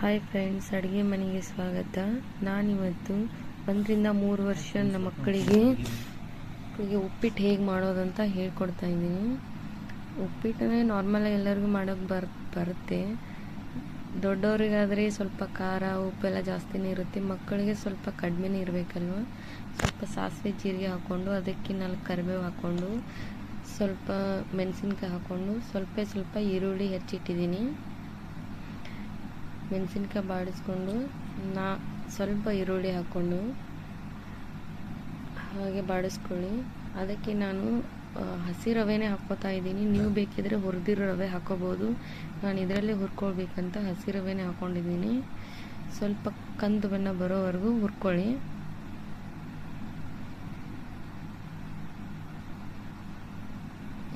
Hi friends, ಅಡುಗೆ ಮನೆಗೆ ಸ್ವಾಗತ. ನಾನಿವತ್ತು 1 ರಿಂದ 3 ವರ್ಷ ನಮ್ಮ ಮಕ್ಕಳಿಗೆ ಉಪ್ಪಿಟ್ಟು ಹೇಗೆ ಮಾಡೋದಂತ ಹೇಳ್ಕೊಡ್ತಾ ಇದ್ದೀನಿ. ಉಪ್ಪಿಟ್ಟನೇ ನಾರ್ಮಲಾಗಿ ಎಲ್ಲರಿಗೂ ಮಾಡೋಕ್ಕೆ ಬರುತ್ತೆ. ದೊಡ್ಡವರಿಗಾದರೆ ಸ್ವಲ್ಪ ಖಾರ ಉಪ್ಪೆಲ್ಲ ಜಾಸ್ತಿನೇ ಇರುತ್ತೆ, ಮಕ್ಕಳಿಗೆ ಸ್ವಲ್ಪ ಕಡಿಮೆನೇ ಇರಬೇಕಲ್ವ. ಸ್ವಲ್ಪ ಸಾಸಿವೆ ಜೀರಿಗೆ ಹಾಕ್ಕೊಂಡು ಅದಕ್ಕೆ 4 ಕರಿಬೇವು ಹಾಕ್ಕೊಂಡು ಸ್ವಲ್ಪ ಮೆಣಸಿನ್ಕಾಯಿ ಹಾಕ್ಕೊಂಡು ಸ್ವಲ್ಪ ಈರುಳ್ಳಿ ಹೆಚ್ಚಿಟ್ಟಿದ್ದೀನಿ. ಮೆಣಸಿನ್ಕಾಯಿ ಬಾಡಿಸ್ಕೊಂಡು ಸ್ವಲ್ಪ ಈರುಳ್ಳಿ ಹಾಕ್ಕೊಂಡು ಹಾಗೆ ಬಾಡಿಸ್ಕೊಳ್ಳಿ. ಅದಕ್ಕೆ ನಾನು ಹಸಿ ರವೆನೇ ಹಾಕ್ಕೋತಾ ಇದ್ದೀನಿ. ನೀವು ಬೇಕಿದ್ರೆ ಹುರಿದಿರೋ ರವೆ ಹಾಕೋಬೋದು. ನಾನು ಇದರಲ್ಲೇ ಹುರ್ಕೊಳ್ಬೇಕಂತ ಹಸಿ ರವೆನೇ ಹಾಕ್ಕೊಂಡಿದ್ದೀನಿ. ಸ್ವಲ್ಪ ಕಂದು ಬಣ್ಣ ಬರೋವರೆಗೂ ಹುರ್ಕೊಳ್ಳಿ.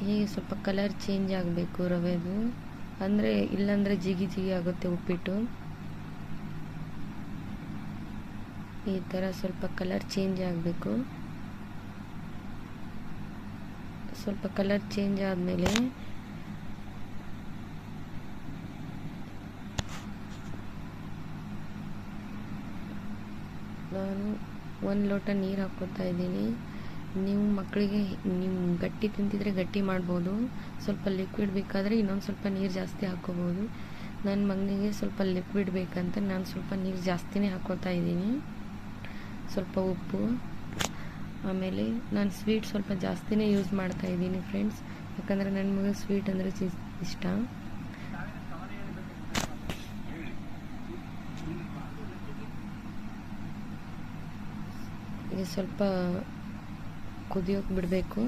ಹೀಗೆ ಸ್ವಲ್ಪ ಕಲರ್ ಚೇಂಜ್ ಆಗಬೇಕು ರವೆದು, ಅಂದರೆ ಇಲ್ಲಾಂದರೆ ಜಿಗಿ ಆಗುತ್ತೆ ಉಪ್ಪಿಟ್ಟು. ಈ ಥರ ಸ್ವಲ್ಪ ಕಲರ್ ಚೇಂಜ್ ಆಗಬೇಕು. ಸ್ವಲ್ಪ ಕಲರ್ ಚೇಂಜ್ ಆದಮೇಲೆ ನಾನು 1 ಲೋಟ ನೀರು ಹಾಕ್ಕೊತಾ ಇದ್ದೀನಿ. ನೀವು ಮಕ್ಕಳಿಗೆ ನೀವು ಗಟ್ಟಿ ತಿಂತಿದ್ರೆ ಗಟ್ಟಿ ಮಾಡ್ಬೋದು, ಸ್ವಲ್ಪ ಲಿಕ್ವಿಡ್ ಬೇಕಾದರೆ ಇನ್ನೊಂದು ಸ್ವಲ್ಪ ನೀರು ಜಾಸ್ತಿ ಹಾಕ್ಕೋಬೋದು. ನನ್ನ ಮಗನಿಗೆ ಸ್ವಲ್ಪ ಲಿಕ್ವಿಡ್ ಬೇಕಂತ ನಾನು ಸ್ವಲ್ಪ ನೀರು ಜಾಸ್ತಿನೇ ಹಾಕ್ಕೋತಾ ಇದ್ದೀನಿ. ಸ್ವಲ್ಪ ಉಪ್ಪು, ಆಮೇಲೆ ನಾನು ಸ್ವೀಟ್ ಸ್ವಲ್ಪ ಜಾಸ್ತಿನೇ ಯೂಸ್ ಮಾಡ್ತಾ ಇದ್ದೀನಿ ಫ್ರೆಂಡ್ಸ್, ಯಾಕಂದರೆ ನನ್ನ ಮಗ ಸ್ವೀಟ್ ಅಂದರೆ ಇಷ್ಟ. ಈಗ ಸ್ವಲ್ಪ ಕುದಿಯೋಕೆ ಬಿಡಬೇಕು.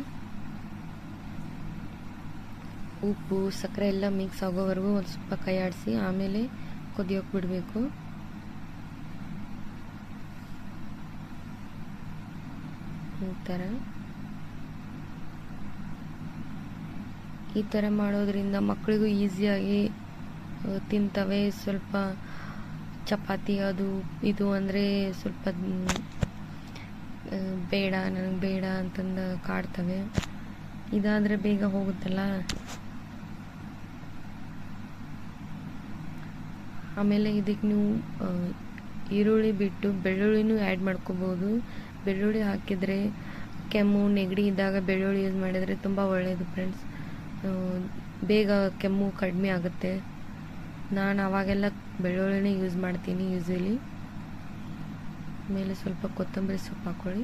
ಉಪ್ಪು ಸಕ್ಕರೆ ಎಲ್ಲ ಮಿಕ್ಸ್ ಆಗೋವರೆಗೂ ಒಂದು ಸ್ವಲ್ಪ ಕೈ ಆಡಿಸಿ ಆಮೇಲೆ ಕುದಿಯೋಕೆ ಬಿಡಬೇಕು. ಈ ಥರ ಮಾಡೋದ್ರಿಂದ ಮಕ್ಕಳಿಗೂ ಈಸಿಯಾಗಿ ತಿಂತವೆ. ಸ್ವಲ್ಪ ಚಪಾತಿ ಅದು ಇದು ಅಂದರೆ ಸ್ವಲ್ಪ ನನಗೆ ಬೇಡ ಅಂತಂದು ಕಾಡ್ತವೆ. ಇದಾದರೆ ಬೇಗ ಹೋಗುತ್ತಲ್ಲ. ಆಮೇಲೆ ಇದಕ್ಕೆ ನೀವು ಈರುಳ್ಳಿ ಬಿಟ್ಟು ಬೆಳ್ಳುಳ್ಳಿನೂ ಆ್ಯಡ್ ಮಾಡ್ಕೋಬೋದು. ಬೆಳ್ಳುಳ್ಳಿ ಹಾಕಿದರೆ ಕೆಮ್ಮು ನೆಗಡಿ ಇದ್ದಾಗ ಬೆಳ್ಳುಳ್ಳಿ ಯೂಸ್ ಮಾಡಿದರೆ ತುಂಬ ಒಳ್ಳೆಯದು ಫ್ರೆಂಡ್ಸ್. ಬೇಗ ಕೆಮ್ಮು ಕಡಿಮೆ ಆಗುತ್ತೆ. ನಾನು ಅವಾಗೆಲ್ಲ ಬೆಳ್ಳುಳ್ಳಿನೇ ಯೂಸ್ ಮಾಡ್ತೀನಿ ಯೂಸ್ವಲಿ. ಮೇಲೆ ಸ್ವಲ್ಪ ಕೊತ್ತಂಬರಿ ಸೊಪ್ಪು ಹಾಕ್ಕೊಳ್ಳಿ.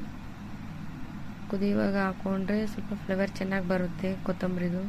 ಕುದಿಯುವಾಗ ಹಾಕ್ಕೊಂಡ್ರೆ ಸ್ವಲ್ಪ ಫ್ಲೇವರ್ ಚೆನ್ನಾಗಿ ಬರುತ್ತೆ ಕೊತ್ತಂಬರಿದು.